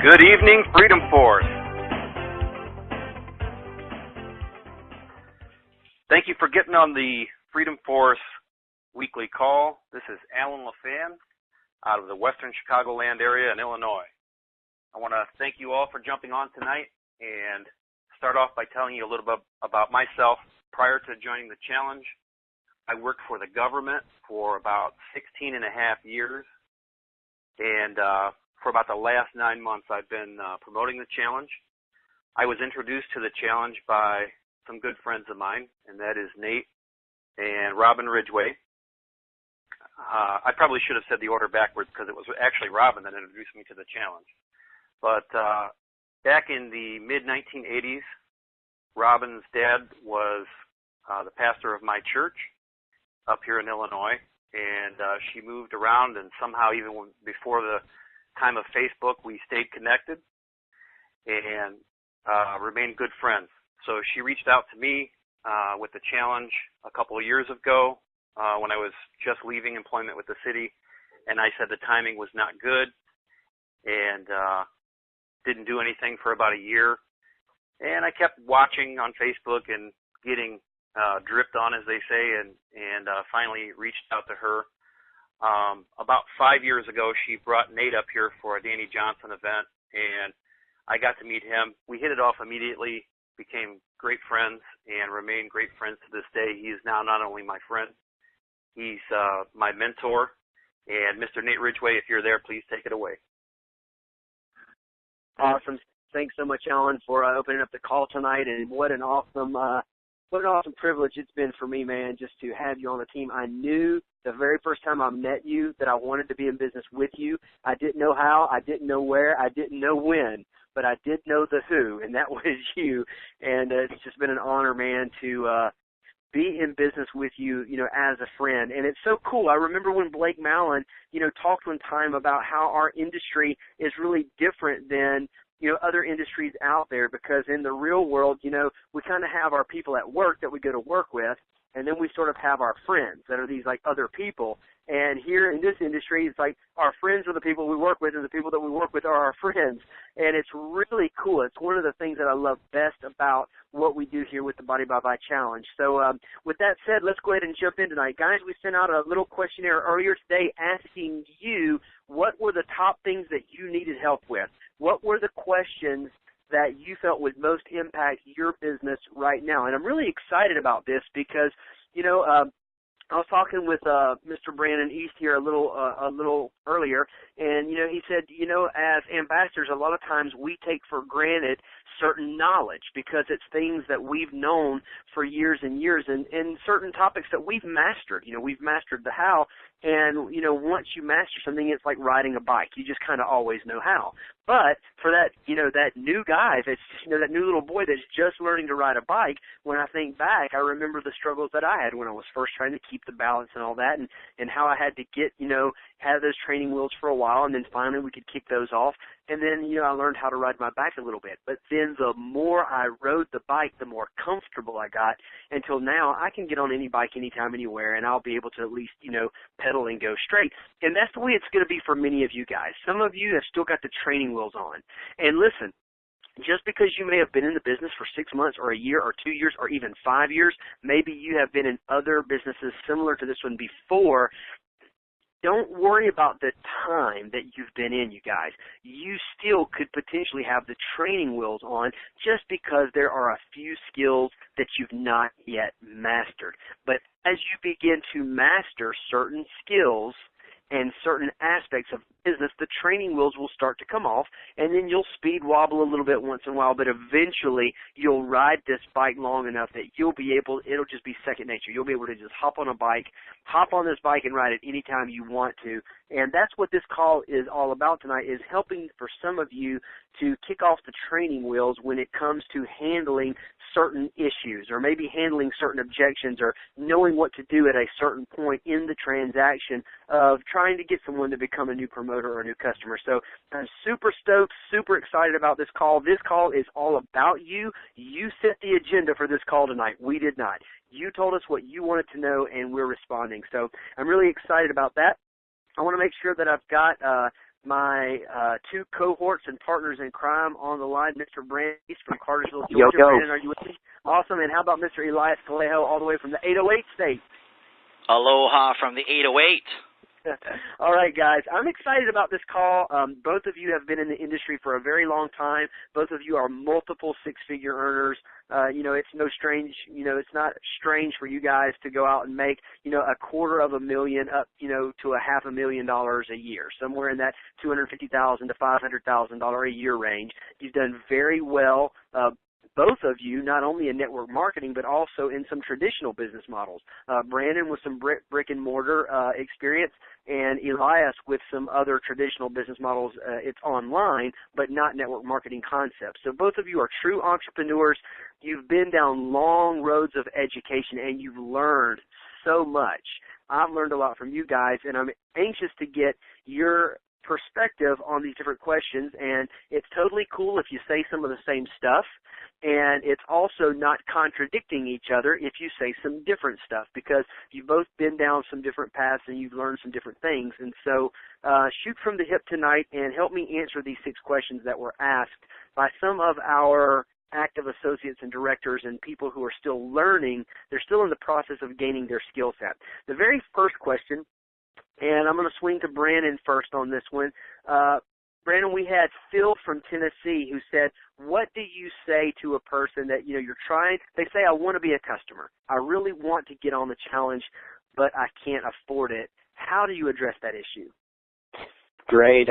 Good evening, Freedom Force. Thank you for getting on the Freedom Force weekly call. This is Alan LaFan out of the Western Chicagoland area in Illinois. I want to thank you all for jumping on tonight and start off by telling you a little bit about myself. Prior to joining the challenge, I worked for the government for about 16 and a half years, and for about the last 9 months I've been promoting the challenge. I was introduced to the challenge by some good friends of mine, and that is Nate and Robin Ridgeway. I probably should have said the order backwards because it was actually Robin that introduced me to the challenge. But back in the mid-1980s, Robin's dad was the pastor of my church up here in Illinois, and she moved around, and somehow even before the time of Facebook, we stayed connected and remained good friends. So she reached out to me with the challenge a couple of years ago when I was just leaving employment with the city, and I said the timing was not good and didn't do anything for about a year. And I kept watching on Facebook and getting dripped on, as they say, and finally reached out to her. About 5 years ago, she brought Nate up here for a Danny Johnson event, and I got to meet him. We hit it off immediately, became great friends, and remain great friends to this day. He is now not only my friend, he's my mentor. And Mr. Nate Ridgeway, if you're there, please take it away. Awesome. Thanks so much, Alan, for opening up the call tonight, and what an awesome privilege it's been for me, man, just to have you on the team. I knew the very first time I met you that I wanted to be in business with you. I didn't know how, I didn't know where, I didn't know when, but I did know the who, and that was you. And it's just been an honor, man, to be in business with you, as a friend. And it's so cool. I remember when Blake Mallon, talked one time about how our industry is really different than other industries out there, because in the real world, we kind of have our people at work that we go to work with, and then we sort of have our friends that are these like other people. And here in this industry, it's like our friends are the people we work with, and the people that we work with are our friends. And it's really cool. It's one of the things that I love best about what we do here with the Body by Bye Challenge. So with that said, let's go ahead and jump in tonight. Guys, we sent out a little questionnaire earlier today asking you what were the top things that you needed help with. What were the questions that you felt would most impact your business right now? And I'm really excited about this because, I was talking with Mr. Brannon East here a little earlier, and he said, as ambassadors, a lot of times we take for granted certain knowledge because it's things that we've known for years and years, and certain topics that we've mastered. We've mastered the how, and once you master something, it's like riding a bike. You just kind of always know how. But for that, that new guy, that's that new little boy that's just learning to ride a bike, when I think back, I remember the struggles that I had when I was first trying to keep the balance and all that, and how I had to get, have those training wheels for a while, and then finally we could kick those off. And then, I learned how to ride my bike a little bit. But then the more I rode the bike, the more comfortable I got, until now I can get on any bike anytime, anywhere, and I'll be able to at least, pedal and go straight. And that's the way it's going to be for many of you guys. Some of you have still got the training wheels on. And listen, just because you may have been in the business for 6 months or a year or 2 years or even 5 years, maybe you have been in other businesses similar to this one before, don't worry about the time that you've been in, you guys. You still could potentially have the training wheels on just because there are a few skills that you've not yet mastered. But as you begin to master certain skills and certain aspects of business, the training wheels will start to come off, and then you'll speed wobble a little bit once in a while, but eventually you'll ride this bike long enough that it'll just be second nature. You'll be able to just hop on this bike and ride it anytime you want to. And that's what this call is all about tonight, is helping for some of you to kick off the training wheels when it comes to handling certain issues, or maybe handling certain objections, or knowing what to do at a certain point in the transaction of trying to get someone to become a new promoter or a new customer. So I'm super stoked, super excited about this call. This call is all about you. You set the agenda for this call tonight. We did not. You told us what you wanted to know, and we're responding. So I'm really excited about that. I want to make sure that I've got my two cohorts and partners in crime on the line, Mr. Brannon East from Cartersville, Yo, Georgia. yo. Brannon, are you with me? Awesome. And how about Mr. Elias Callejo all the way from the 808 state? Aloha from the 808. All right, guys. I'm excited about this call. Both of you have been in the industry for a very long time. Both of you are multiple six-figure earners. It's it's not strange for you guys to go out and make, $250,000 up, to $500,000 a year, somewhere in that $250,000 to $500,000 a year range. You've done very well. Both of you, not only in network marketing, but also in some traditional business models. Brannon with some brick and mortar experience, and Elias with some other traditional business models. It's online, but not network marketing concepts. So both of you are true entrepreneurs. You've been down long roads of education, and you've learned so much. I've learned a lot from you guys, and I'm anxious to get your perspective on these different questions. And it's totally cool if you say some of the same stuff, and it's also not contradicting each other if you say some different stuff, because you've both been down some different paths and you've learned some different things. And so shoot from the hip tonight and help me answer these 6 questions that were asked by some of our active associates and directors and people who are still learning. They're still in the process of gaining their skill set. The very first question, and I'm going to swing to Brannon first on this one. Brannon, we had Phil from Tennessee who said, what do you say to a person that, you're trying, they say, I want to be a customer. I really want to get on the challenge, but I can't afford it. How do you address that issue? Great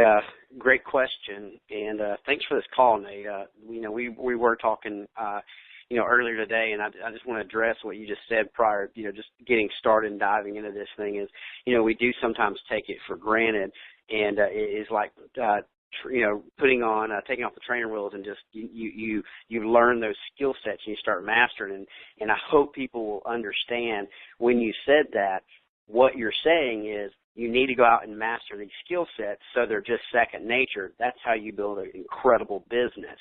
question, and thanks for this call, Nate. We were talking, earlier today, and I just want to address what you just said prior, just getting started and diving into this thing is, we do sometimes take it for granted, and it is like, taking off the trainer wheels and just you learn those skill sets and you start mastering, and I hope people will understand when you said that, what you're saying is you need to go out and master these skill sets so they're just second nature. That's how you build an incredible business.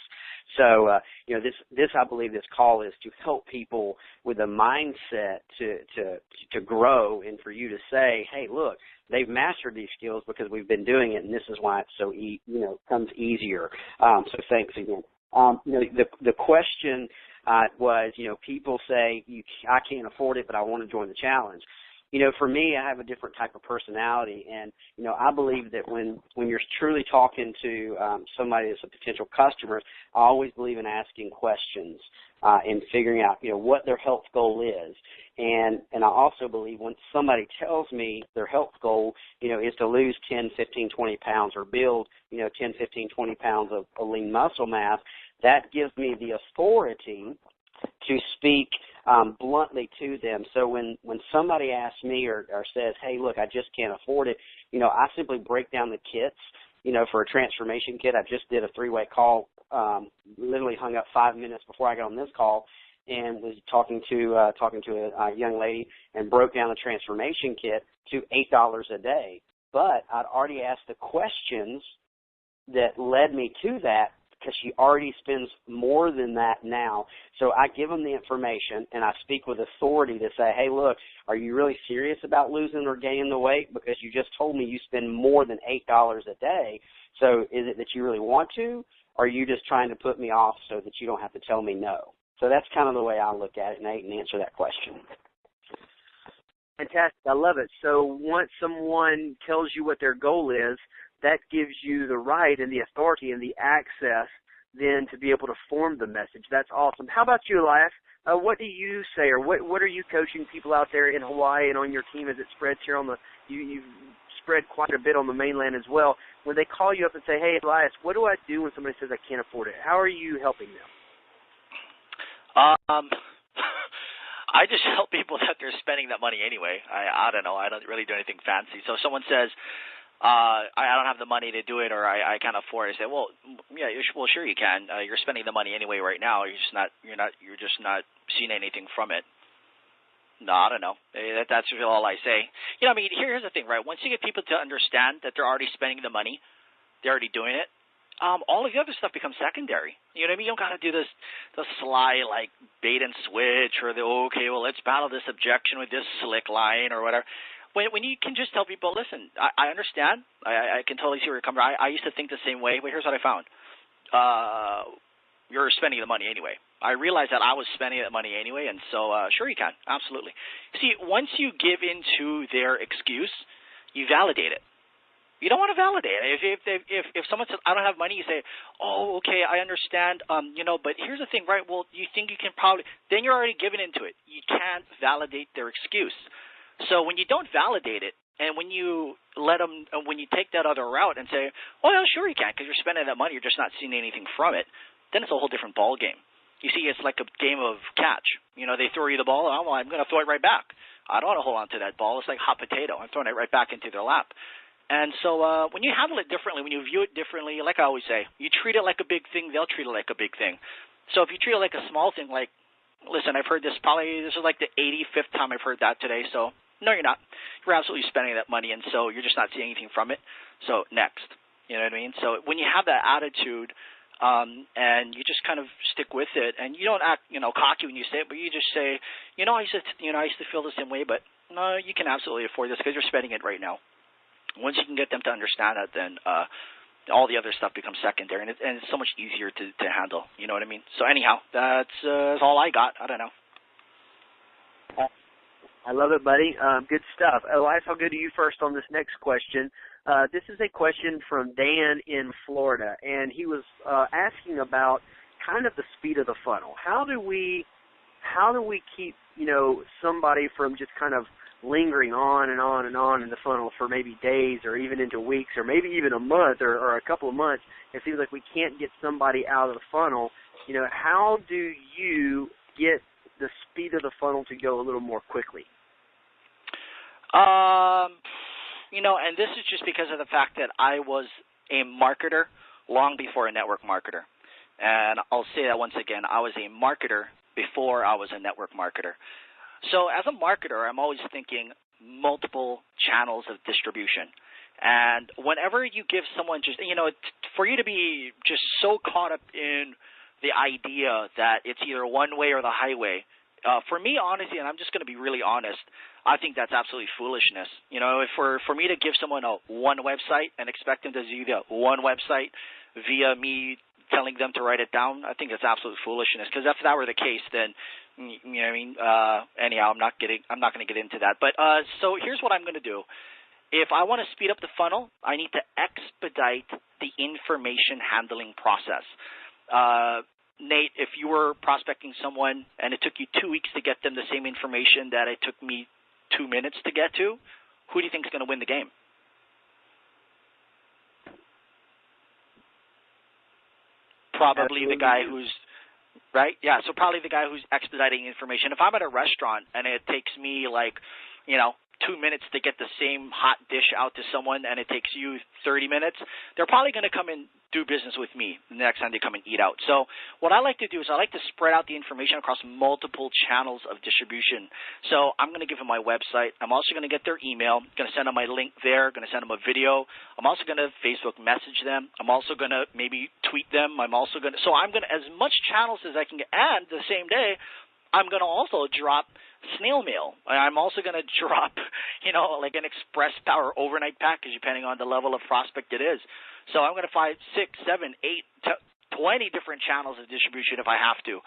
So, this I believe this call is to help people with a mindset to grow, and for you to say, hey, look, they've mastered these skills because we've been doing it, and this is why it's so comes easier. So thanks again. The question was, people say I can't afford it, but I want to join the challenge. For me, I have a different type of personality, and, I believe that when you're truly talking to somebody that's a potential customer, I always believe in asking questions and figuring out, what their health goal is. And I also believe when somebody tells me their health goal, is to lose 10, 15, 20 pounds or build, 10, 15, 20 pounds of lean muscle mass, that gives me the authority to speak bluntly to them. So when somebody asks me or says, hey, look, I just can't afford it, I simply break down the kits, for a transformation kit. I just did a 3-way call, literally hung up 5 minutes before I got on this call, and was talking to a young lady and broke down the transformation kit to $8 a day. But I'd already asked the questions that led me to that, because she already spends more than that now. So I give them the information, and I speak with authority to say, hey, look, are you really serious about losing or gaining the weight? Because you just told me you spend more than $8 a day. So is it that you really want to, or are you just trying to put me off so that you don't have to tell me no? So that's kind of the way I look at it, Nate, and answer that question. Fantastic. I love it. So once someone tells you what their goal is, that gives you the right and the authority and the access then to be able to form the message. That's awesome. How about you, Elias? What do you say, or what are you coaching people out there in Hawaii and on your team as it spreads here on you've spread quite a bit on the mainland as well. When they call you up and say, hey, Elias, what do I do when somebody says I can't afford it? How are you helping them? I just help people that they're spending that money anyway. I don't know. I don't really do anything fancy. So if someone says, I don't have the money to do it, or I can't afford it, I say, well, yeah, well, sure you can. You're spending the money anyway right now. You're just not seeing anything from it. No, I don't know. That's really all I say. Here's the thing, right? Once you get people to understand that they're already spending the money, they're already doing it, all of the other stuff becomes secondary. You know what I mean? You don't got to do the sly, like, bait and switch, or let's battle this objection with this slick line or whatever. when you can just tell people, listen, I understand. I can totally see where you're coming from. I used to think the same way, but here's what I found. You're spending the money anyway. I realized that I was spending that money anyway, and so sure you can, absolutely. See, once you give into their excuse, you validate it. You don't want to validate it. If someone says, I don't have money, you say, oh, okay, I understand, but here's the thing, right? Well, you think you can probably – then you're already giving into it. You can't validate their excuse. So when you don't validate it, and when you let them – when you take that other route and say, well, sure you can because you're spending that money, you're just not seeing anything from it, then it's a whole different ball game. You see, it's like a game of catch. They throw you the ball, and I'm going to throw it right back. I don't want to hold on to that ball. It's like hot potato. I'm throwing it right back into their lap. And so when you handle it differently, when you view it differently, like I always say, you treat it like a big thing, they'll treat it like a big thing. So if you treat it like a small thing, like, listen, I've heard this this is like the 85th time I've heard that today, so no, you're not. You're absolutely spending that money, and so you're just not seeing anything from it. So next, you know what I mean? So when you have that attitude and you just kind of stick with it, and you don't act, cocky when you say it, but you just say, I used to feel the same way, but no, you can absolutely afford this because you're spending it right now. Once you can get them to understand that, then all the other stuff becomes secondary, and it's so much easier to handle. You know what I mean? So anyhow, that's all I got. I don't know. I love it, buddy. Good stuff. Elias, I'll go to you first on this next question. This is a question from Dan in Florida, and he was asking about kind of the speed of the funnel. How do we keep somebody from just kind of lingering on and on and on in the funnel for maybe days or even into weeks or maybe even a month or a couple of months? It seems like we can't get somebody out of the funnel. How do you get the speed of the funnel to go a little more quickly? And this is just because of the fact that I was a marketer long before a network marketer. And I'll say that once again, I was a marketer before I was a network marketer. So as a marketer, I'm always thinking multiple channels of distribution. And whenever you give someone just, for you to be just so caught up in the idea that it's either one way or the highway, for me, honestly, and I'm just going to be really honest, I think that's absolutely foolishness. For me to give someone one website and expect them to do the one website via me telling them to write it down, I think that's absolute foolishness. Because if that were the case, then anyhow, I'm not going to get into that. But so here's what I'm going to do. If I want to speed up the funnel, I need to expedite the information handling process. Nate, if you were prospecting someone and it took you 2 weeks to get them the same information that it took me 2 minutes to get to, who do you think is going to win the game? Probably the guy who's right. Yeah. So probably the guy who's expediting information. If I'm at a restaurant and it takes me 2 minutes to get the same hot dish out to someone and it takes you 30 minutes, they're probably going to come and do business with me the next time they come and eat out. So what I like to do is I like to spread out the information across multiple channels of distribution. So I'm going to give them my website. I'm also going to get their email. I'm going to send them my link there. I'm going to send them a video. I'm also going to Facebook message them. I'm also going to maybe tweet them. I'm going to, as much channels as I can get. And the same day, I'm going to also drop snail mail. I'm also going to drop, like an express power overnight package, depending on the level of prospect it is. So I'm going to find 6, 7, 8, 20 different channels of distribution if I have to.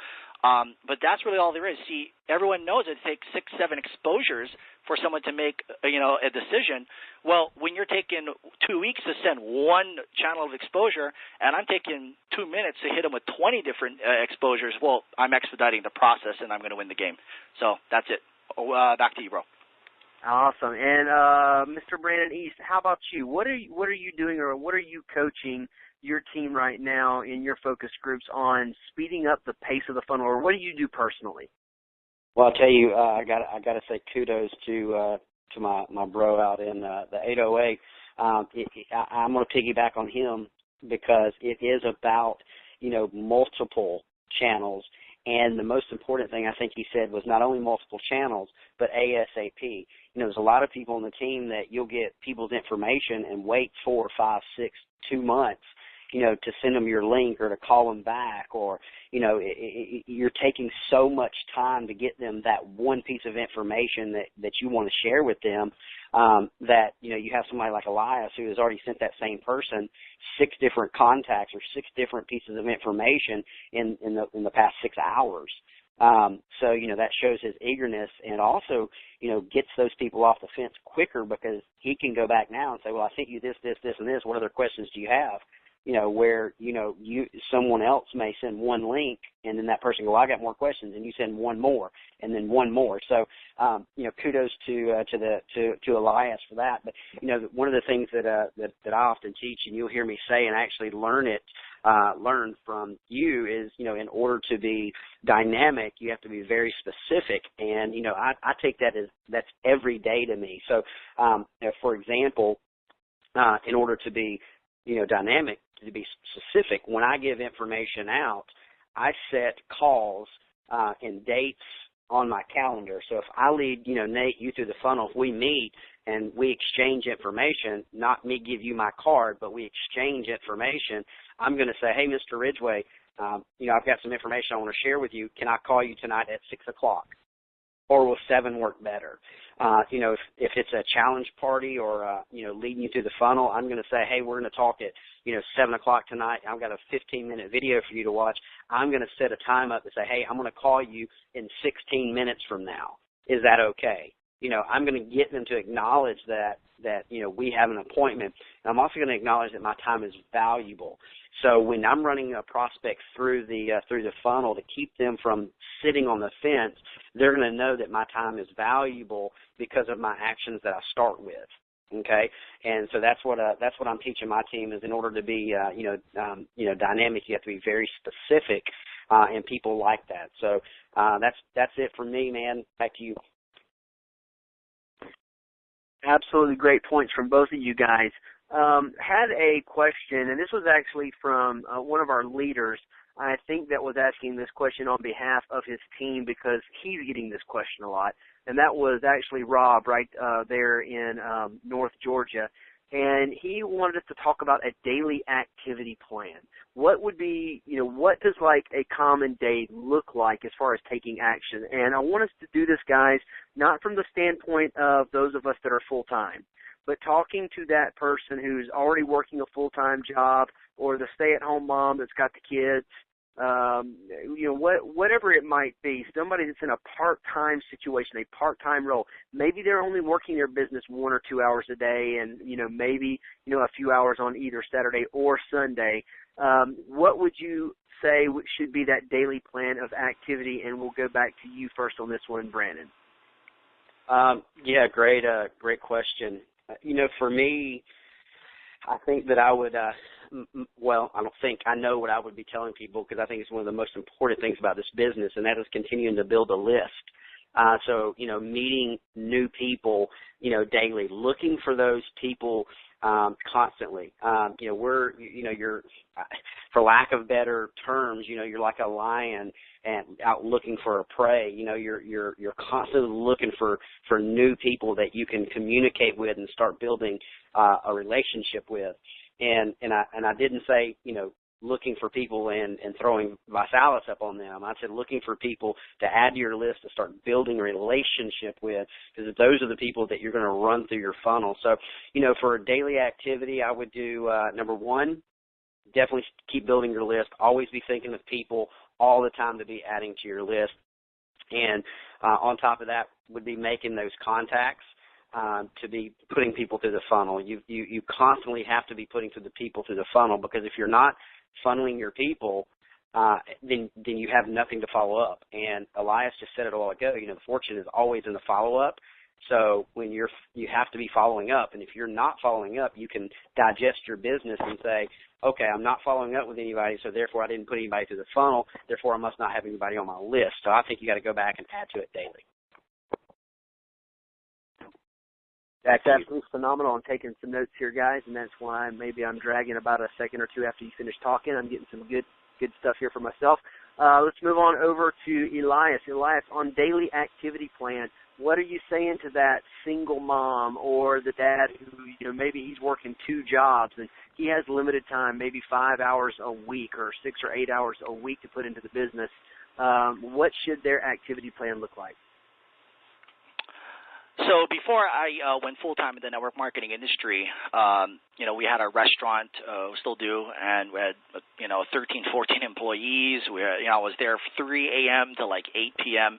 But that's really all there is. See, everyone knows it takes 6, 7 exposures for someone to make, a decision. Well, when you're taking 2 weeks to send one channel of exposure, and I'm taking 2 minutes to hit them with 20 different exposures, well, I'm expediting the process, and I'm going to win the game. So that's it. Back to you, bro. Awesome. And Mr. Brannon East, how about you? What are you doing, or what are you coaching your team right now in your focus groups on speeding up the pace of the funnel, or what do you do personally? Well, I'll tell you, I got to say kudos to my bro out in the 808. I'm going to piggyback on him because it is about multiple channels. And the most important thing I think he said was not only multiple channels, but ASAP. There's a lot of people on the team that you'll get people's information and wait 4, 5, 6, 2 months, to send them your link or to call them back, or, you're taking so much time to get them that one piece of information that you want to share with them. that, you have somebody like Elias who has already sent that same person 6 different contacts or 6 different pieces of information in the past 6 hours. So, that shows his eagerness, and also, gets those people off the fence quicker, because he can go back now and say, well, I sent you this, this, this, and this. What other questions do you have? Where, someone else may send one link, and then that person go, well, I got more questions, and you send one more, and then one more. So, kudos to Elias for that. But, one of the things that I often teach, and you'll hear me say, and I actually learn from you, is, in order to be dynamic, you have to be very specific. And, I take that as that's every day to me. So, for example, in order to be, dynamic, to be specific, when I give information out, I set calls and dates on my calendar. So if I lead, Nate, you through the funnel, if we meet and we exchange information, not me give you my card, but we exchange information, I'm going to say, hey, Mr. Ridgeway, I've got some information I want to share with you. Can I call you tonight at 6 o'clock? Or will 7 work better? If it's a challenge party or, leading you through the funnel, I'm going to say, hey, we're going to talk at, 7 o'clock tonight. I've got a 15-minute video for you to watch. I'm going to set a time up and say, hey, I'm going to call you in 16 minutes from now. Is that okay? I'm going to get them to acknowledge that we have an appointment. And I'm also going to acknowledge that my time is valuable. So when I'm running a prospect through the funnel to keep them from sitting on the fence, they're going to know that my time is valuable because of my actions that I start with. Okay, and so that's what I'm teaching my team, is in order to be dynamic, you have to be very specific, and people like that. So that's it for me, man. Back to you. Absolutely great points from both of you guys. Had a question, and this was actually from one of our leaders, I think, that was asking this question on behalf of his team, because he's getting this question a lot, and that was actually Rob right there in North Georgia. And he wanted us to talk about a daily activity plan. What would be, what does like a common day look like as far as taking action? And I want us to do this, guys, not from the standpoint of those of us that are full-time, but talking to that person who's already working a full-time job, or the stay-at-home mom that's got the kids, whatever it might be, somebody that's in a part-time situation, a part-time role. Maybe they're only working their business 1 or 2 hours a day, and, maybe, a few hours on either Saturday or Sunday. What would you say should be that daily plan of activity? And we'll go back to you first on this one, Brannon. Yeah, great question. For me, I think that I would, I know what I would be telling people, because I think it's one of the most important things about this business, and that is continuing to build a list. So, meeting new people, daily, looking for those people constantly. You're, for lack of better terms, you're like a lion and out looking for a prey. You're constantly looking for new people that you can communicate with and start building a relationship with. And I didn't say, looking for people and throwing ViSalus up on them. I said looking for people to add to your list to start building a relationship with, because those are the people that you're going to run through your funnel. So, for a daily activity, I would do, number one, definitely keep building your list. Always be thinking of people all the time to be adding to your list. And on top of that would be making those contacts. To be putting people through the funnel. You constantly have to be putting the people through the funnel, because if you're not funneling your people, then you have nothing to follow up. And Elias just said it a while ago, the fortune is always in the follow-up. So when you have to be following up, and if you're not following up, you can digest your business and say, okay, I'm not following up with anybody, so therefore I didn't put anybody through the funnel, therefore I must not have anybody on my list. So I think you got to go back and add to it daily. That's absolutely phenomenal. I'm taking some notes here, guys, and that's why maybe I'm dragging about a second or two after you finish talking. I'm getting some good stuff here for myself. Let's move on over to Elias. Elias, on daily activity plan, what are you saying to that single mom or the dad who, maybe he's working 2 jobs and he has limited time, maybe 5 hours a week or 6 or 8 hours a week to put into the business? What should their activity plan look like? So before I went full-time in the network marketing industry, we had a restaurant, we still do, and we had, 13, 14 employees. I was there from 3 a.m. to like 8 p.m.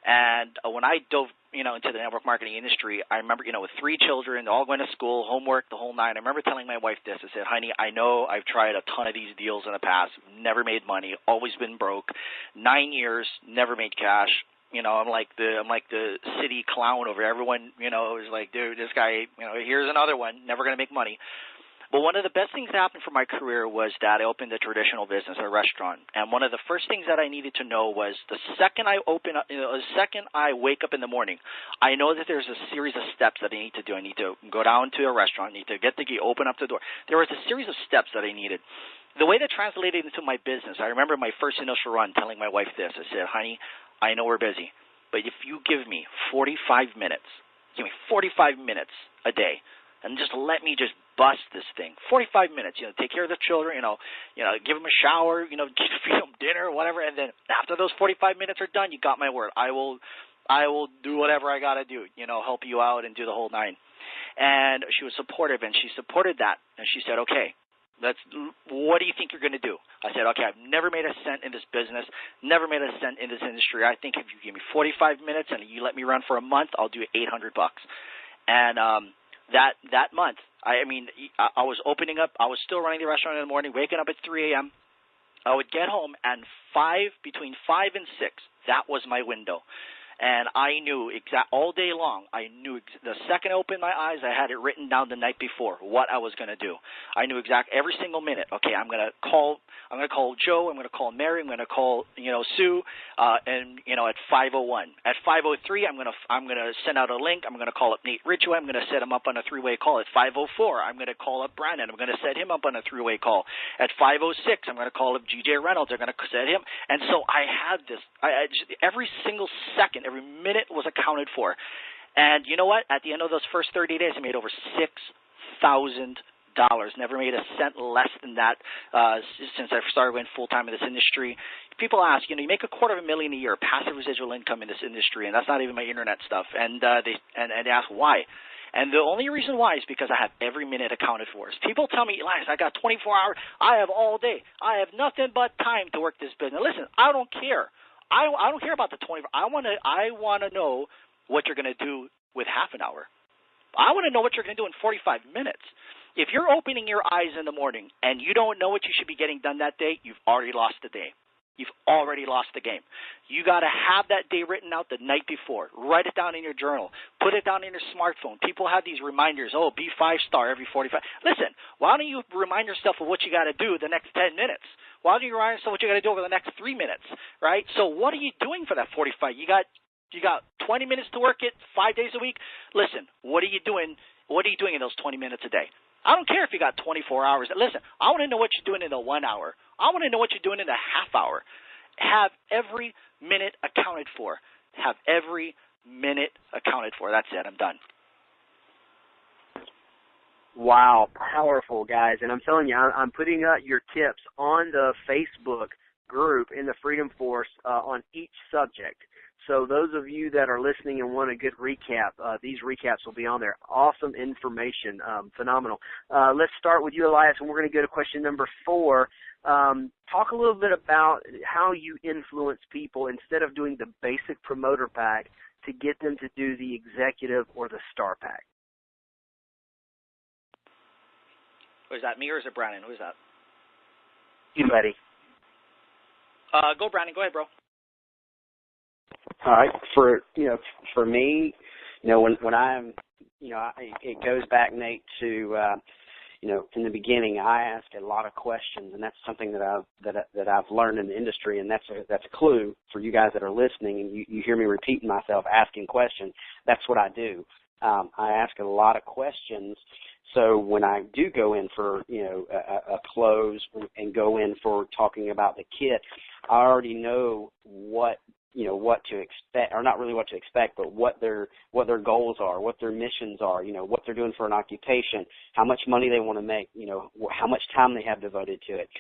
And when I dove, into the network marketing industry, I remember, with 3 children, all going to school, homework, the whole nine. I remember telling my wife this. I said, honey, I know I've tried a ton of these deals in the past, never made money, always been broke, 9 years, never made cash. I'm like the city clown over everyone, is like, dude, this guy, here's another one, never going to make money. But one of the best things that happened for my career was that I opened a traditional business, a restaurant. And one of the first things that I needed to know was the second I open up, the second I wake up in the morning, I know that there's a series of steps that I need to do. I need to go down to a restaurant, I need to get the key, open up the door. There was a series of steps that I needed. The way that translated into my business, I remember my first initial run telling my wife this. I said, honey, I know we're busy, but if you give me 45 minutes, give me 45 minutes a day, and just let me just bust this thing. 45 minutes, take care of the children, give them a shower, feed them dinner, whatever, and then after those 45 minutes are done, you got my word. I will do whatever I got to do, help you out and do the whole nine. And she was supportive, and she supported that, and she said, okay, what do you think you're going to do? I said, okay, I've never made a cent in this business, never made a cent in this industry. I think if you give me 45 minutes and you let me run for a month, I'll do $800. And that month, I was opening up. I was still running the restaurant in the morning, waking up at 3 a.m. I would get home, and between 5 and 6, that was my window. And I knew all day long, the second I opened my eyes, I had it written down the night before, what I was going to do. I knew every single minute. Okay, I'm going to call Joe, I'm going to call Mary, I'm going to call, Sue, and, at 5:01. At 5:03, I'm going to send out a link. I'm going to call up Nate Ridgeway. I'm going to set him up on a 3-way call. At 5:04, I'm going to call up Brannon. I'm going to set him up on a 3-way call. At 5:06, I'm going to call up G.J. Reynolds. They're going to set him. And so I had this. Every single second, every minute was accounted for. And you know what? At the end of those first 30 days, I made over $6,000. Never made a cent less than that since I started going full-time in this industry. People ask, you make $250,000 a year, passive residual income in this industry, and that's not even my internet stuff. And they ask why. And the only reason why is because I have every minute accounted for. People tell me, Elias, I got 24 hours. I have all day. I have nothing but time to work this business. Listen, I don't care. I don't care about the 24. I want to know what you're going to do with half an hour. I want to know what you're going to do in 45 minutes. If you're opening your eyes in the morning and you don't know what you should be getting done that day, you've already lost the day. You've already lost the game. You got to have that day written out the night before. Write it down in your journal. Put it down in your smartphone. People have these reminders, be 5-star every 45. Listen, why don't you remind yourself of what you got to do the next 10 minutes? Why don't you remind yourself what you got to do over the next 3 minutes, right? So what are you doing for that 45? You got 20 minutes to work it 5 days a week. Listen, what are you doing? What are you doing in those 20 minutes a day? I don't care if you got 24 hours. Listen, I want to know what you're doing in the 1 hour. I want to know what you're doing in the half hour. Have every minute accounted for. Have every minute accounted for. That's it. I'm done. Wow, powerful, guys. And I'm telling you, I'm putting out your tips on the Facebook group in the Freedom Force on each subject. So those of you that are listening and want a good recap, these recaps will be on there. Awesome information, phenomenal. Let's start with you, Elias, and we're going to go to question number 4. Talk a little bit about how you influence people instead of doing the basic promoter pack to get them to do the executive or the star pack. Is that me or is it Brannon? Who is that? You, buddy. Go, Brannon. Go ahead, bro. All right. For me, when I'm, it goes back, Nate, to, in the beginning, I ask a lot of questions, and that's something that I've learned in the industry, and that's a clue for you guys that are listening, and you hear me repeating myself, asking questions. That's what I do. I ask a lot of questions. So when I do go in for, a close and go in for talking about the kit, I already know what to expect, or not really what to expect, but what their goals are, what their missions are, what they're doing for an occupation, how much money they want to make, how much time they have devoted to it.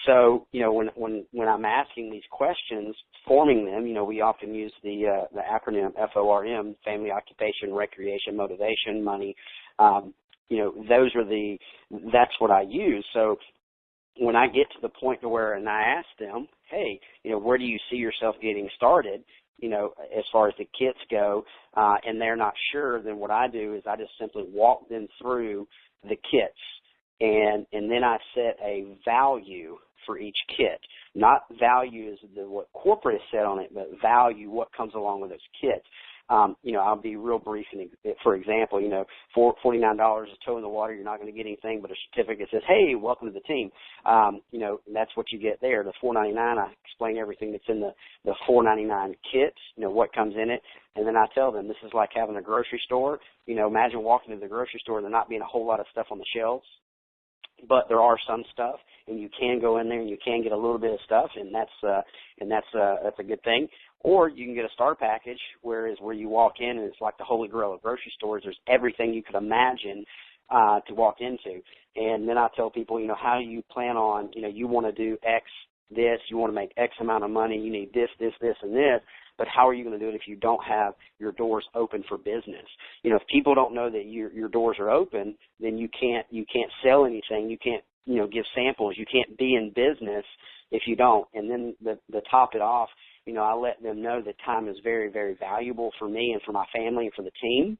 So, when I'm asking these questions, forming them, we often use the acronym FORM, family, occupation, recreation, motivation, money. That's what I use. So when I get to the point to where, and I ask them, hey, where do you see yourself getting started, as far as the kits go, and they're not sure, then what I do is I just simply walk them through the kits, and then I set a value for each kit. Not value is what corporate has said on it, but value what comes along with those kits. I'll be real brief. For example, for $49 a toe in the water, you're not going to get anything but a certificate that says, hey, welcome to the team. And that's what you get there. The $4.99, I explain everything that's in the $4.99 kits, what comes in it. And then I tell them this is like having a grocery store. Imagine walking to the grocery store and there not being a whole lot of stuff on the shelves. But there are some stuff, and you can go in there and you can get a little bit of stuff, and that's a good thing. Or you can get a star package, where you walk in and it's like the holy grail of grocery stores. There's everything you could imagine to walk into. And then I tell people, how do you plan on, you want to do X, this, you want to make X amount of money, you need this, this, this, and this. But how are you going to do it if you don't have your doors open for business? If people don't know that your doors are open, then you can't sell anything. You can't, give samples. You can't be in business if you don't. And then the top it off, I let them know that time is very, very valuable for me and for my family and for the team.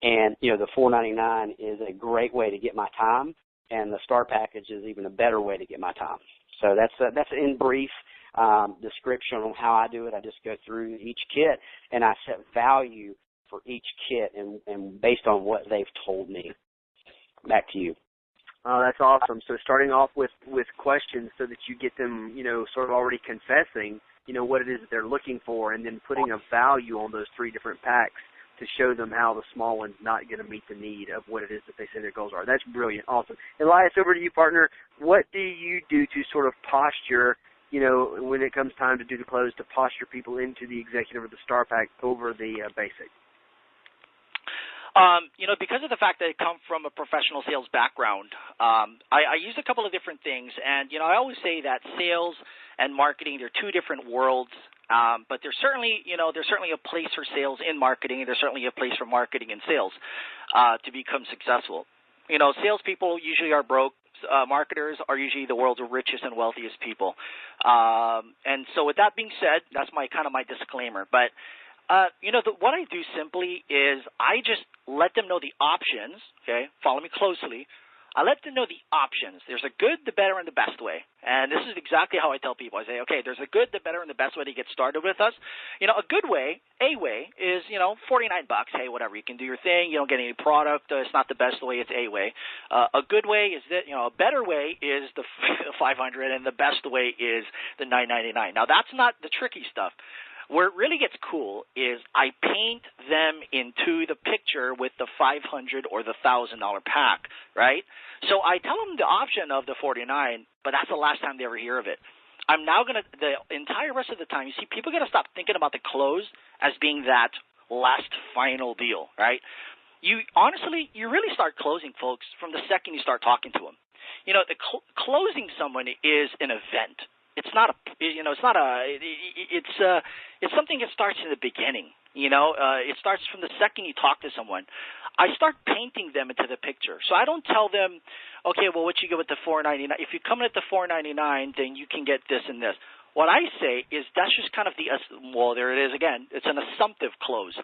And, the $4.99 is a great way to get my time, and the star package is even a better way to get my time. So that's in brief description on how I do it. I just go through each kit, and I set value for each kit and based on what they've told me. Back to you. Oh, that's awesome. So starting off with questions so that you get them, sort of already confessing, what it is that they're looking for, and then putting a value on those three different packs to show them how the small one's not going to meet the need of what it is that they say their goals are. That's brilliant. Awesome. Elias, over to you, partner. What do you do to sort of posture, when it comes time to do the close, to posture people into the executive or the star pack over the basic? Because of the fact that I come from a professional sales background, I use a couple of different things. And, I always say that sales and marketing, they're two different worlds. But there's certainly a place for sales in marketing, and there's certainly a place for marketing in sales to become successful. Salespeople usually are broke. Marketers are usually the world's richest and wealthiest people. And so with that being said, that's my disclaimer. But what I do simply is I just let them know the options, okay? Follow me closely. I let them know the options. There's a good, the better, and the best way. And this is exactly how I tell people. I say, okay, there's a good, the better, and the best way to get started with us. A good way, a way, is, $49. Hey, whatever, you can do your thing. You don't get any product. It's not the best way. It's a way. A good way is that, a better way is the $500, and the best way is the $999. Now, that's not the tricky stuff. Where it really gets cool is I paint them into the picture with the $500 or the $1,000 pack, right? So I tell them the option of the $49, but that's the last time they ever hear of it. I'm now going to, the entire rest of the time, you see, people got to stop thinking about the close as being that last final deal, right? You really start closing folks from the second you start talking to them. Closing someone is an event. It's something that starts in the beginning. It starts from the second you talk to someone. I start painting them into the picture. So I don't tell them, okay, well, what you get with the $4.99? If you come in at the $4.99, then you can get this and this. What I say is that's just kind of there it is again. It's an assumptive close.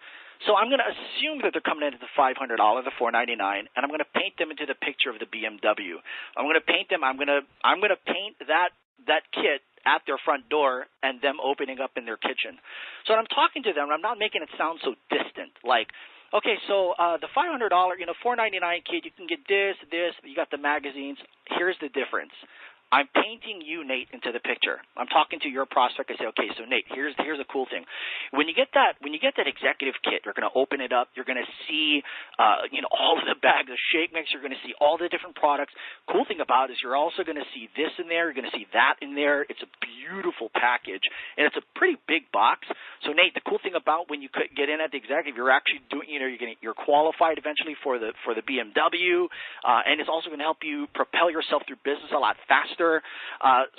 So I'm going to assume that they're coming in at the $500, the $4.99, and I'm going to paint them into the picture of the BMW. I'm going to paint them. I'm going to paint that kit at their front door and them opening up in their kitchen. So when I'm talking to them, I'm not making it sound so distant. Like, okay, so the $500, $4.99 kit, you can get this, you got the magazines. Here's the difference. I'm painting you, Nate, into the picture. I'm talking to your prospect. I say, okay, so Nate, here's a cool thing. When you get that executive kit, you're going to open it up. You're going to see, all of the bags of shake mix. You're going to see all the different products. Cool thing about it is you're also going to see this in there. You're going to see that in there. It's a beautiful package, and it's a pretty big box. So Nate, the cool thing about when you get in at the executive, you're actually doing, you're qualified eventually for the BMW, and it's also going to help you propel yourself through business a lot faster. faster.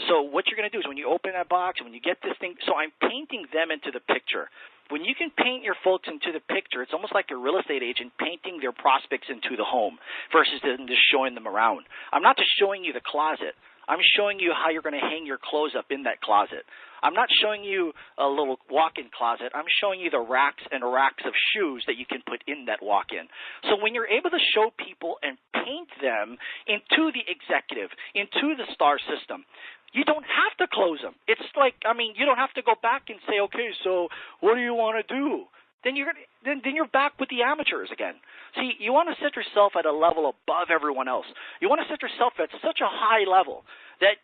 So what you're going to do is when you open that box, when you get this thing, so I'm painting them into the picture. When you can paint your folks into the picture, it's almost like a real estate agent painting their prospects into the home versus them just showing them around. I'm not just showing you the closet. I'm showing you how you're going to hang your clothes up in that closet. I'm not showing you a little walk-in closet. I'm showing you the racks and racks of shoes that you can put in that walk-in. So when you're able to show people and paint them into the executive, into the star system, you don't have to close them. It's like, you don't have to go back and say, okay, so what do you want to do? Then you're back with the amateurs again. See, you want to set yourself at a level above everyone else. You want to set yourself at such a high level that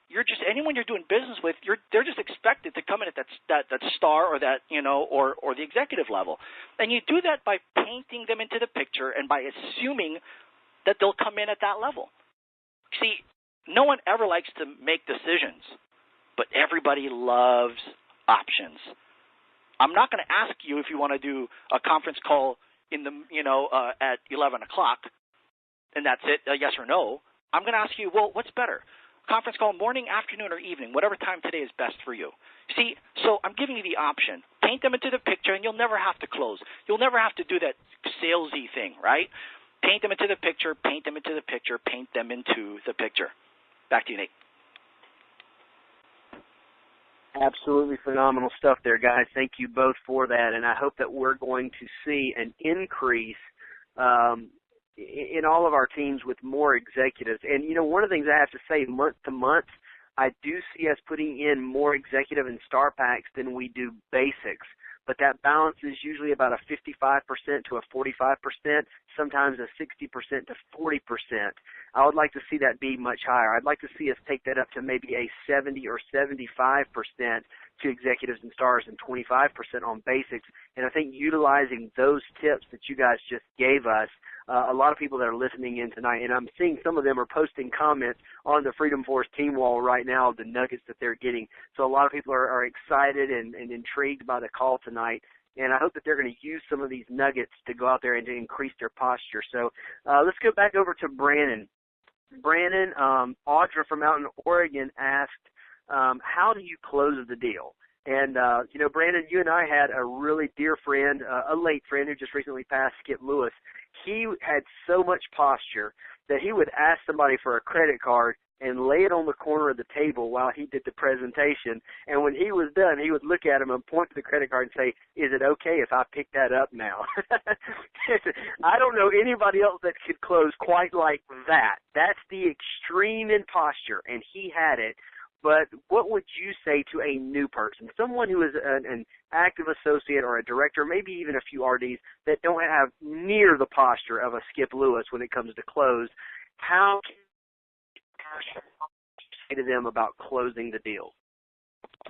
anyone you're doing business with, they're just expected to come in at that star or that, or the executive level. And you do that by painting them into the picture and by assuming that they'll come in at that level. See, no one ever likes to make decisions, but everybody loves options. I'm not going to ask you if you want to do a conference call in the, at 11 o'clock, and that's it, yes or no. I'm going to ask you, well, what's better? Conference call morning, afternoon, or evening, whatever time today is best for you. See, so I'm giving you the option. Paint them into the picture, and you'll never have to close. You'll never have to do that salesy thing, right? Paint them into the picture, paint them into the picture, paint them into the picture. Back to you, Nate. Absolutely phenomenal stuff there, guys. Thank you both for that, and I hope that we're going to see an increase in all of our teams with more executives. And, one of the things I have to say, month to month, I do see us putting in more executive and star packs than we do basics. But that balance is usually about a 55% to a 45%, sometimes a 60% to 40%. I would like to see that be much higher. I'd like to see us take that up to maybe a 70 or 75% to executives and stars and 25% on basics. And I think utilizing those tips that you guys just gave us, a lot of people that are listening in tonight, and I'm seeing some of them are posting comments on the Freedom Force team wall right now of the nuggets that they're getting. So a lot of people are excited and intrigued by the call tonight. And I hope that they're going to use some of these nuggets to go out there and to increase their posture. So let's go back over to Brannon. Brannon, Audra from out in Oregon asked, how do you close the deal? And, Brannon, you and I had a really dear friend, a late friend who just recently passed, Skip Lewis. He had so much posture that he would ask somebody for a credit card and lay it on the corner of the table while he did the presentation. And when he was done, he would look at him and point to the credit card and say, is it okay if I pick that up now? I don't know anybody else that could close quite like that. That's the extreme in posture, and he had it. But what would you say to a new person, someone who is an active associate or a director, maybe even a few RDs that don't have near the posture of a Skip Lewis when it comes to close? How can you say to them about closing the deal?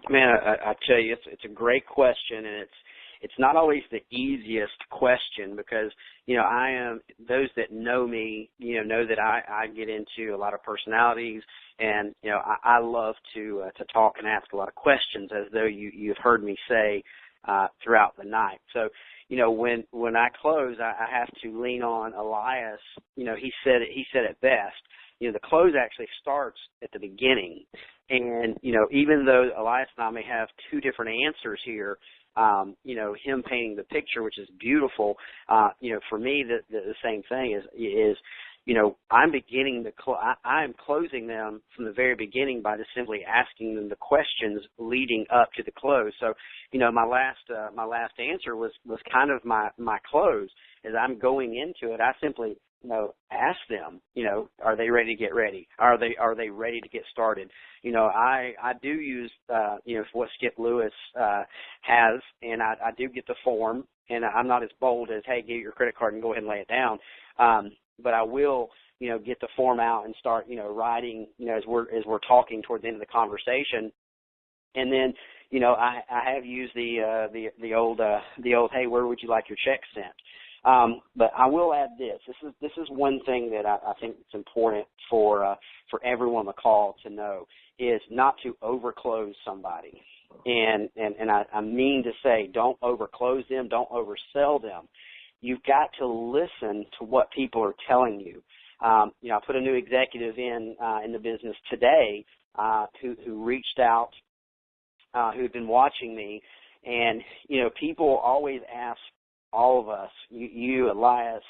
Man, I tell you, it's a great question, and it's not always the easiest question because, those that know me, know that I get into a lot of personalities, and, I love to talk and ask a lot of questions, as though you've heard me say throughout the night. So, when I close, I have to lean on Elias. He said it best. The close actually starts at the beginning. And, even though Elias and I may have two different answers here, him painting the picture, which is beautiful, for me, the same thing is I'm beginning I'm closing them from the very beginning by just simply asking them the questions leading up to the close. So, my last answer was kind of my close. As I'm going into it, I simply ask them, are they ready to get ready? Are they ready to get started? I do use, what Skip Lewis has, and I do get the form, and I'm not as bold as, hey, give your credit card and go ahead and lay it down. But I will, get the form out and start, writing, as we're talking toward the end of the conversation. And then, I have used the old, hey, where would you like your check sent? But I will add this. This is one thing that I think it's important for everyone on the call to know is not to overclose somebody. And I mean to say, don't overclose them, don't oversell them. You've got to listen to what people are telling you. I put a new executive in the business today, who reached out, who'd been watching me. And, people always ask all of us, you Elias,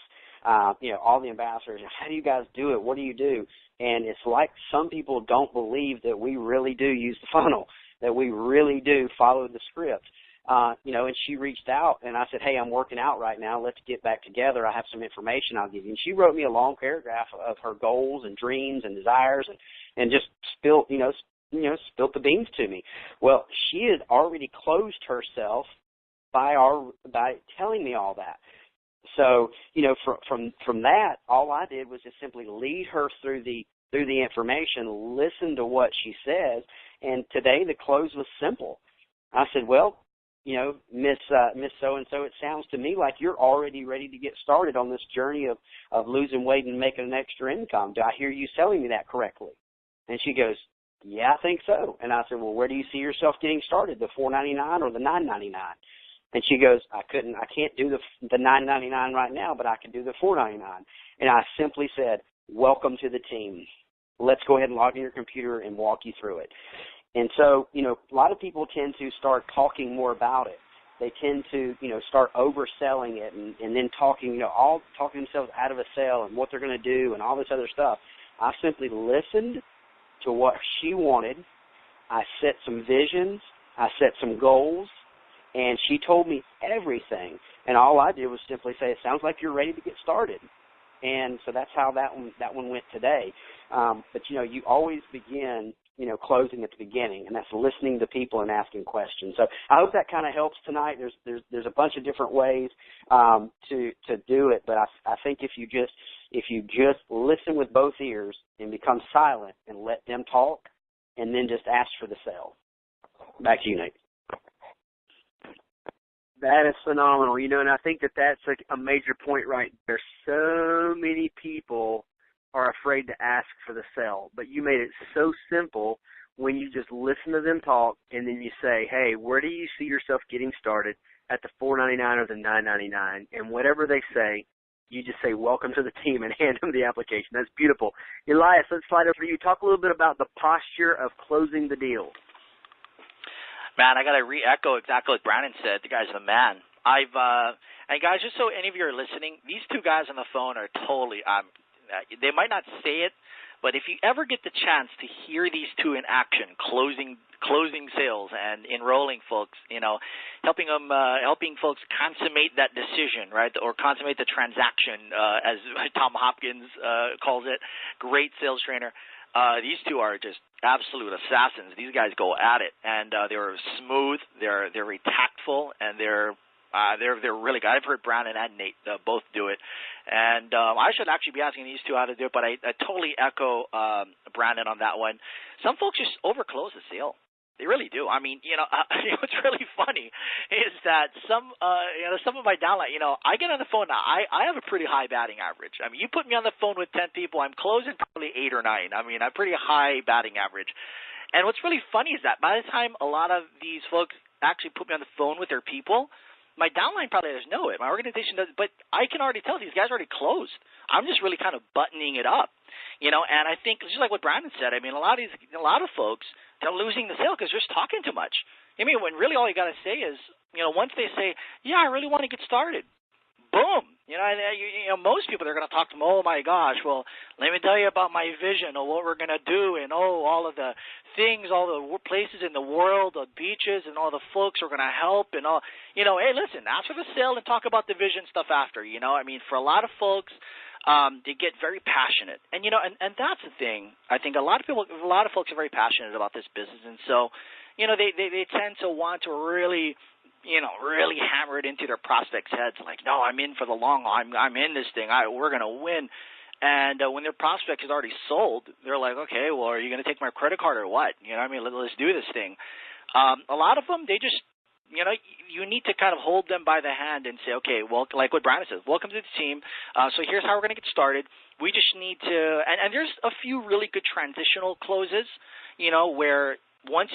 all the ambassadors, how do you guys do it? What do you do? And it's like some people don't believe that we really do use the funnel, that we really do follow the script. And she reached out, and I said, hey, I'm working out right now. Let's get back together. I have some information I'll give you. And she wrote me a long paragraph of her goals and dreams and desires and just spilt the beans to me. Well, she had already closed herself by telling me all that. So, from that, all I did was just simply lead her through the information, listen to what she says, and today the close was simple. I said, well, Miss So-and-so, it sounds to me like you're already ready to get started on this journey of losing weight and making an extra income. Do I hear you selling me that correctly? And she goes, yeah, I think so. And I said, well, where do you see yourself getting started, the $4.99 or the $9.99? And she goes, I can't do the $9.99 right now, but I can do the $4.99. And I simply said, welcome to the team. Let's go ahead and log in your computer and walk you through it. And so, a lot of people tend to start talking more about it. They tend to, start overselling it and then talking themselves out of a sale and what they're going to do and all this other stuff. I simply listened to what she wanted. I set some visions. I set some goals. And she told me everything. And all I did was simply say, it sounds like you're ready to get started. And so that's how that one went today. But, you always begin, closing at the beginning, and that's listening to people and asking questions. So I hope that kind of helps tonight. There's a bunch of different ways to do it, but I think if you just listen with both ears and become silent and let them talk, and then just ask for the sale. Back to you, Nate. That is phenomenal, and I think that's a major point right there. So many people are afraid to ask for the sale, but you made it so simple when you just listen to them talk, and then you say, hey, where do you see yourself getting started at the $4.99 or the $9.99? And whatever they say, you just say, welcome to the team, and hand them the application. That's beautiful. Elias, let's slide over to you. Talk a little bit about the posture of closing the deal. Man, I got to re-echo exactly what Brannon said. The guy's the man. And guys, just so any of you are listening, these two guys on the phone are totally, they might not say it, but if you ever get the chance to hear these two in action, closing sales and enrolling folks, helping folks consummate that decision, right, or consummate the transaction, as Tom Hopkins calls it, great sales trainer. These two are just absolute assassins. These guys go at it, and they're smooth. They're very tactful, and they're really good. I've heard Brannon and Nate both do it, and I should actually be asking these two how to do it. But I totally echo Brannon on that one. Some folks just overclose the sale. They really do. I mean, what's really funny is that some of my downline, I get on the phone now. I have a pretty high batting average. I mean, you put me on the phone with 10 people, I'm closing probably 8 or 9. I mean, I'm pretty high batting average. And what's really funny is that by the time a lot of these folks actually put me on the phone with their people, my downline probably doesn't know it. My organization doesn't, but I can already tell these guys are already closed. I'm just really kind of buttoning it up, and I think just like what Brannon said, I mean, a lot of folks, they're losing the sale because they're just talking too much. I mean, when really all you got to say is, once they say, yeah, I really want to get started, boom. Most people, they're going to talk to them, oh, my gosh, well, let me tell you about my vision of what we're going to do and, all of the things, all the places in the world, the beaches, and all the folks are going to help and all. Hey, listen, after the sale and talk about the vision stuff after, I mean, for a lot of folks, they get very passionate. And, and that's the thing. I think a lot of folks are very passionate about this business. And so, they tend to want to really hammer it into their prospects' heads, like, no, I'm in for the long haul. I'm in this thing. We're going to win. And when their prospect is already sold, they're like, okay, well, are you going to take my credit card or what? I mean, let's do this thing. A lot of them, they just, you need to kind of hold them by the hand and say, okay, well, like what Brannon says, welcome to the team. So here's how we're going to get started. We just need to, and there's a few really good transitional closes, where once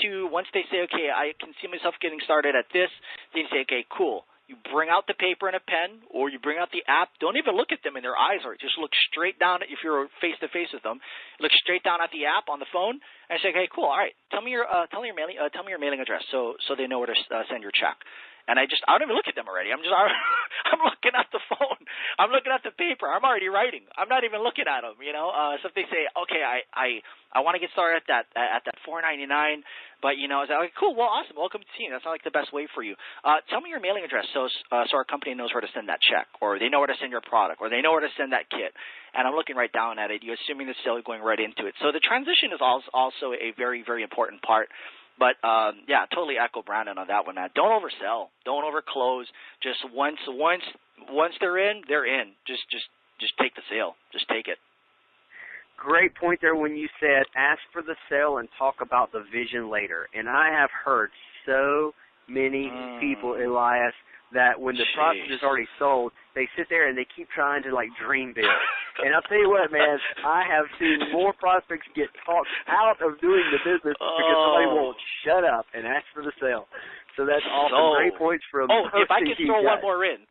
they say, okay, I can see myself getting started at this, then you say, okay, cool. You bring out the paper and a pen, or you bring out the app. Don't even look at them in their eyes, or just look straight down. If you're face to face with them, look straight down at the app on the phone and say, "Hey, cool. All right, tell me your mailing address, so they know where to send your check." And I don't even look at them already. I'm looking at the phone. I'm looking at the paper. I'm already writing. I'm not even looking at them, So if they say, okay, I want to get started at that $4.99, but, I was like, cool, well, awesome. Welcome to the team. That's not like the best way for you. Tell me your mailing address so our company knows where to send that check, or they know where to send your product, or they know where to send that kit. And I'm looking right down at it. You're assuming the sale, going right into it. So the transition is also a very, very important part. But, totally echo Brannon on that one. Don't oversell. Don't overclose. Just once they're in, they're in. Just take the sale. Just take it. Great point there when you said ask for the sale and talk about the vision later. And I have heard so many people, Elias, that when the product is already sold, they sit there and they keep trying to, dream big. And I'll tell you what, man, I have seen more prospects get talked out of doing the business because somebody won't shut up and ask for the sale. So that's awesome. Great points from if I could throw guys. one more in.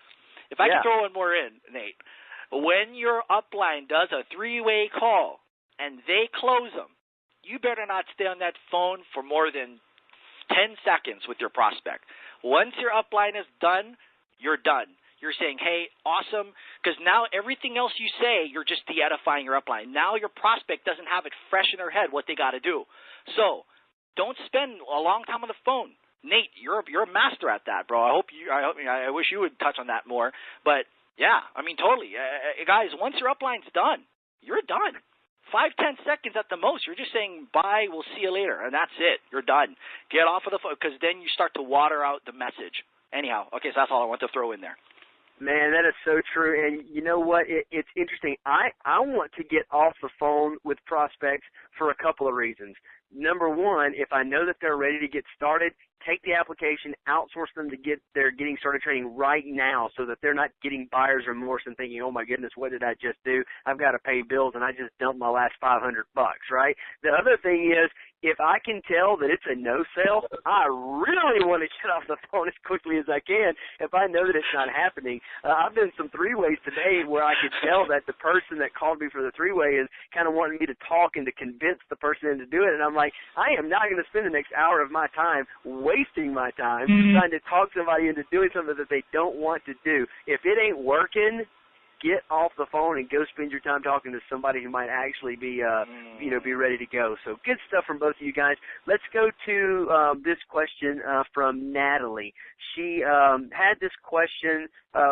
If I could throw one more in, Nate. When your upline does a three-way call and they close them, you better not stay on that phone for more than 10 seconds with your prospect. Once your upline is done, you're done. You're saying, hey, awesome, because now everything else you say, you're just de-edifying your upline. Now your prospect doesn't have it fresh in their head what they got to do. So don't spend a long time on the phone. Nate, you're a master at that, bro. I wish you would touch on that more. But, yeah, totally. Guys, once your upline's done, you're done. 5-10 seconds at the most. You're just saying, bye, we'll see you later, and that's it. You're done. Get off of the phone, because then you start to water out the message. Anyhow, okay, so that's all I want to throw in there. Man, that is so true. And you know what? It's interesting. I want to get off the phone with prospects for a couple of reasons. Number one, if I know that they're ready to get started, take the application, outsource them to get their getting started training right now so that they're not getting buyer's remorse and thinking, oh my goodness, what did I just do? I've got to pay bills and I just dumped my last $500, right? The other thing is, if I can tell that it's a no sale, I really want to get off the phone as quickly as I can if I know that it's not happening. I've done some three-ways today where I could tell that the person that called me for the three-way is kind of wanting me to talk and to convince the person into do it. And I'm like, I am not going to spend the next hour of my time wasting my time trying to talk somebody into doing something that they don't want to do. If it ain't working, get off the phone and go spend your time talking to somebody who might actually be, be ready to go. So good stuff from both of you guys. Let's go to this question from Natalie. She had this question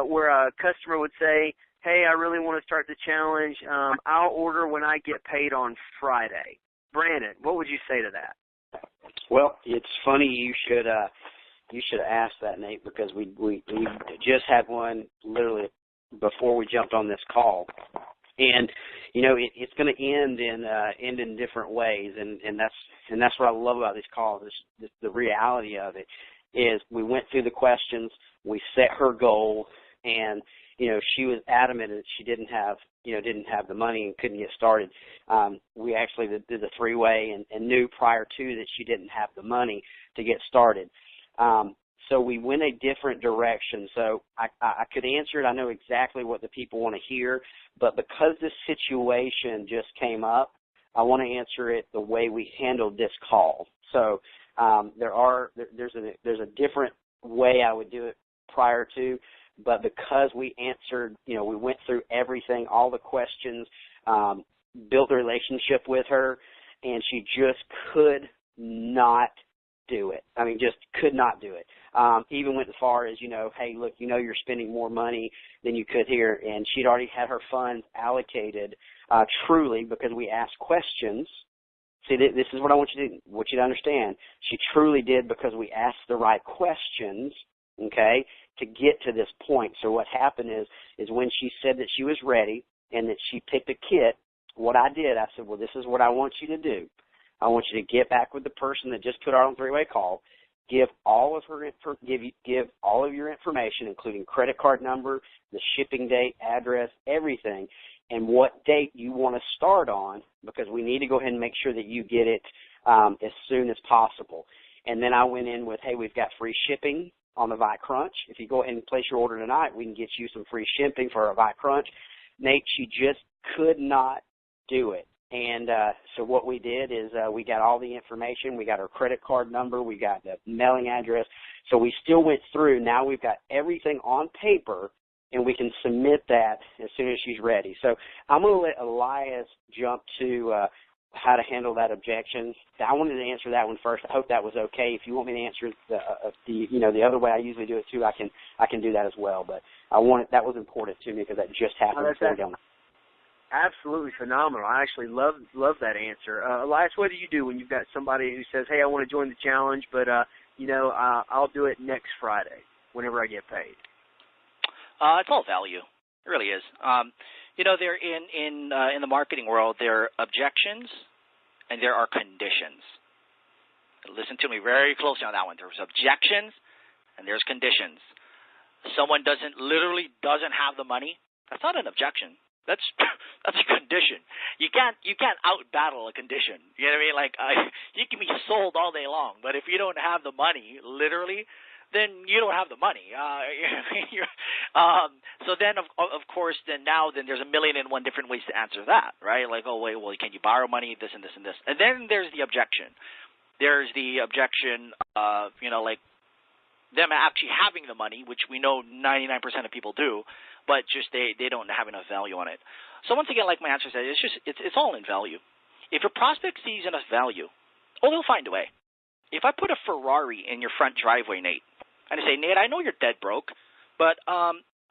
where a customer would say, hey, I really want to start the challenge. I'll order when I get paid on Friday. Brannon, what would you say to that? Well, it's funny you should ask that, Nate, because we just had one literally before we jumped on this call, and it's going to end in different ways, and that's what I love about these calls. The reality of it is we went through the questions, we set her goal, and she was adamant that she didn't have the money and couldn't get started. We actually did the three-way and knew prior to that she didn't have the money to get started. So we went a different direction. So I could answer it. I know exactly what the people want to hear, but because this situation just came up, I want to answer it the way we handled this call. So there's a different way I would do it prior to, but because we answered, we went through everything, all the questions, built a relationship with her, and she just could not do it. Just could not do it. Even went as far as, hey, look, you're spending more money than you could here, and she'd already had her funds allocated truly because we asked questions. See, this is what I want you to understand. She truly did because we asked the right questions, okay, to get to this point. So what happened is when she said that she was ready and that she picked a kit, what I did, I said, well, this is what I want you to do. I want you to get back with the person that just put her on three-way call, give all of your information, including credit card number, the shipping date, address, everything, and what date you want to start on, because we need to go ahead and make sure that you get it as soon as possible. And then I went in with, hey, we've got free shipping. on the Vi Crunch. If you go ahead and place your order tonight, we can get you some free shipping for a Vi Crunch. Nate, she just could not do it. And so what we did is we got all the information. We got her credit card number. We got the mailing address. So we still went through. Now we've got everything on paper, and we can submit that as soon as she's ready. So I'm going to let Elias jump to how to handle that objection. I wanted to answer that one first. I hope that was okay. If you want me to answer the other way I usually do it too, I can do that as well. But that was important to me because that just happened before going. Absolutely phenomenal. I actually love that answer. Elias, what do you do when you've got somebody who says, "Hey, I want to join the challenge, but I'll do it next Friday whenever I get paid"? It's all value. It really is. There in the marketing world, there are objections and there are conditions. Listen to me very closely on that one. There's objections and there's conditions. Someone literally doesn't have the money. That's not an objection. That's a condition. You can't out battle a condition. You know what I mean? You can be sold all day long, but if you don't have the money, literally, then you don't have the money. So then, of course, then there's a million and one different ways to answer that, right? Like, oh wait, well, can you borrow money? This and this and this, and then there's the objection. There's the objection of them actually having the money, which we know 99% of people do, but just they don't have enough value on it. So once again, like my answer said, it's all in value. If your prospect sees enough value, they'll find a way. If I put a Ferrari in your front driveway, Nate, and I say, Nate, I know you're dead broke, but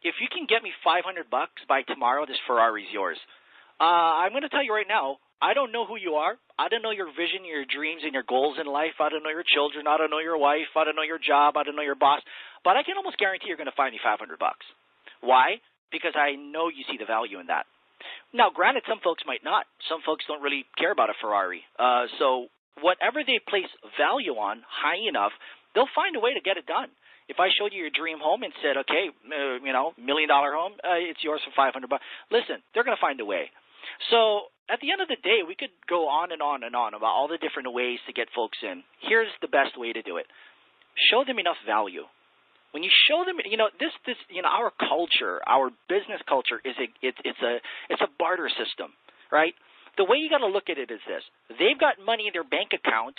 if you can get me $500 by tomorrow, this Ferrari's yours. I'm going to tell you right now, I don't know who you are. I don't know your vision, your dreams, and your goals in life. I don't know your children. I don't know your wife. I don't know your job. I don't know your boss. But I can almost guarantee you're going to find me $500. Why? Because I know you see the value in that. Now, granted, some folks might not. Some folks don't really care about a Ferrari. So whatever they place value on high enough, they'll find a way to get it done. If I showed you your dream home and said, okay, $1 million home, it's yours for $500. Listen, they're going to find a way. So at the end of the day, we could go on and on and on about all the different ways to get folks in. Here's the best way to do it. Show them enough value. When you show them, our culture, our business culture it's a barter system, right? The way you got to look at it is this: they've got money in their bank account,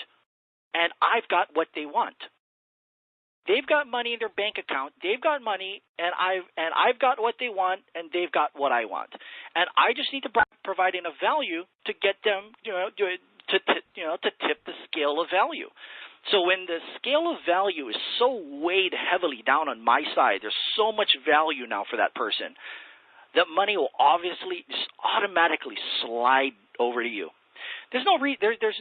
and I've got what they want. They've got money in their bank account. They've got money, and I've got what they want, and they've got what I want. And I just need to provide enough value to get them, to tip the scale of value. So when the scale of value is so weighed heavily down on my side, there's so much value now for that person, that money will obviously just automatically slide over to you. There's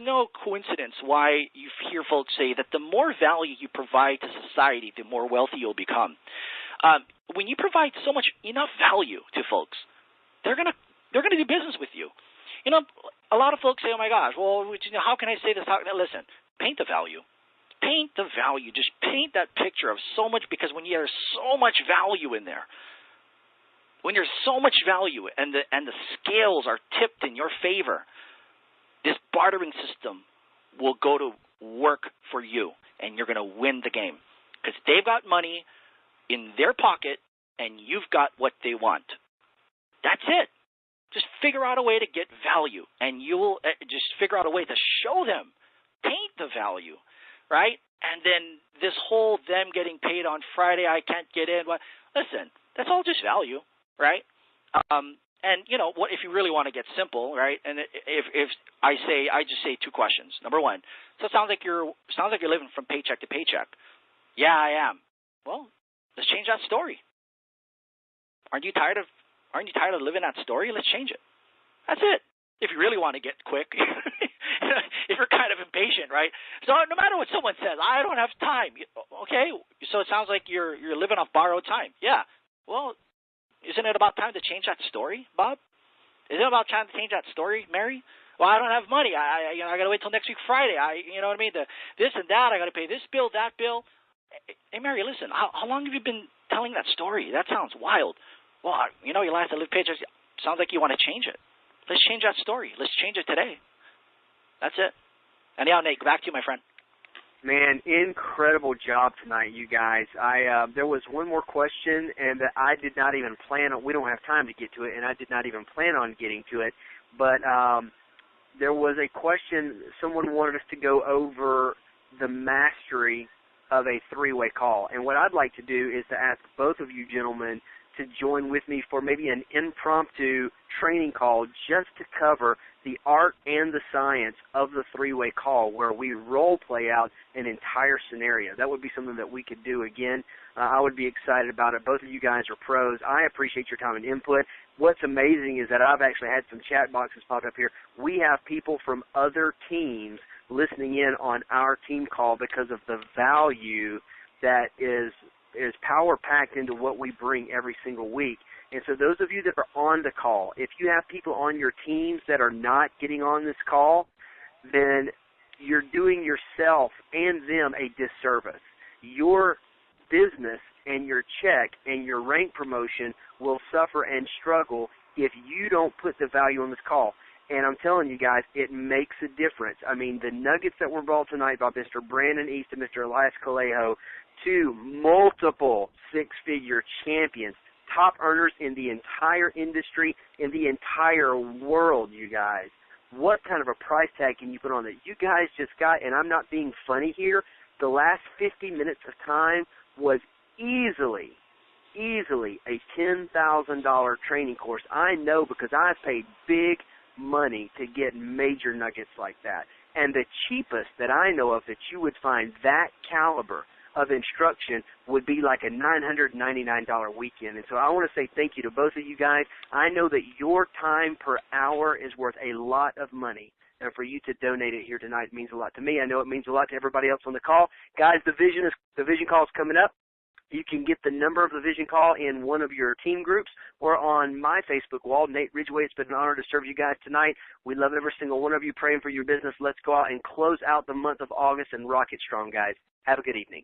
no coincidence why you hear folks say that the more value you provide to society, the more wealthy you'll become. When you provide enough value to folks, they're gonna do business with you. A lot of folks say, "Oh my gosh, well, how can I say this?" Listen, paint the value. Paint the value. Just paint that picture of so much, because when there's so much value in there, when there's so much value and the scales are tipped in your favor, this bartering system will go to work for you, and you're going to win the game because they've got money in their pocket and you've got what they want. That's it. Just figure out a way to get value, and you will just figure out a way to show them, paint the value, right? And then this whole them getting paid on Friday, I can't get in. Well, listen, that's all just value, right? And what if you really want to get simple, right? And if I just say two questions. Number one, so it sounds like you're living from paycheck to paycheck. Yeah, I am. Well, let's change that story. Aren't you tired of living that story? Let's change it. That's it. If you really want to get quick, if you're kind of impatient, right? So no matter what someone says, I don't have time. Okay, so it sounds like you're living off borrowed time. Yeah. Well, isn't it about time to change that story, Bob? Isn't it about time to change that story, Mary? Well, I don't have money. I got to wait till next week Friday. You know what I mean? This and that. I got to pay this bill, that bill. Hey, Mary, listen. How long have you been telling that story? That sounds wild. Well, you like to live paychecks. Sounds like you want to change it. Let's change that story. Let's change it today. That's it. Anyhow, Nate, back to you, my friend. Man, incredible job tonight, you guys. There was one more question, and that I did not even plan on. We don't have time to get to it, and I did not even plan on getting to it. But there was a question. Someone wanted us to go over the mastery of a three-way call. And what I'd like to do is to ask both of you gentlemen to join with me for maybe an impromptu training call just to cover the art and the science of the three-way call, where we role play out an entire scenario. That would be something that we could do again. I would be excited about it. Both of you guys are pros. I appreciate your time and input. What's amazing is that I've actually had some chat boxes pop up here. We have people from other teams listening in on our team call because of the value that is power-packed into what we bring every single week. And so those of you that are on the call, if you have people on your teams that are not getting on this call, then you're doing yourself and them a disservice. Your business and your check and your rank promotion will suffer and struggle if you don't put the value on this call. And I'm telling you guys, it makes a difference. I mean, the nuggets that were brought tonight by Mr. Brannon East and Mr. Elias Callejo, two multiple six-figure champions, top earners in the entire industry, in the entire world, you guys. What kind of a price tag can you put on it? You guys just got, and I'm not being funny here, the last 50 minutes of time was easily a $10,000 training course. I know, because I've paid big money to get major nuggets like that. And the cheapest that I know of that you would find that caliber of instruction would be like a $999 weekend. And so I want to say thank you to both of you guys. I know that your time per hour is worth a lot of money. And for you to donate it here tonight means a lot to me. I know it means a lot to everybody else on the call. Guys, the vision call is coming up. You can get the number of the vision call in one of your team groups or on my Facebook wall, Nate Ridgeway. It's been an honor to serve you guys tonight. We love every single one of you, praying for your business. Let's go out and close out the month of August and rock it strong, guys. Have a good evening.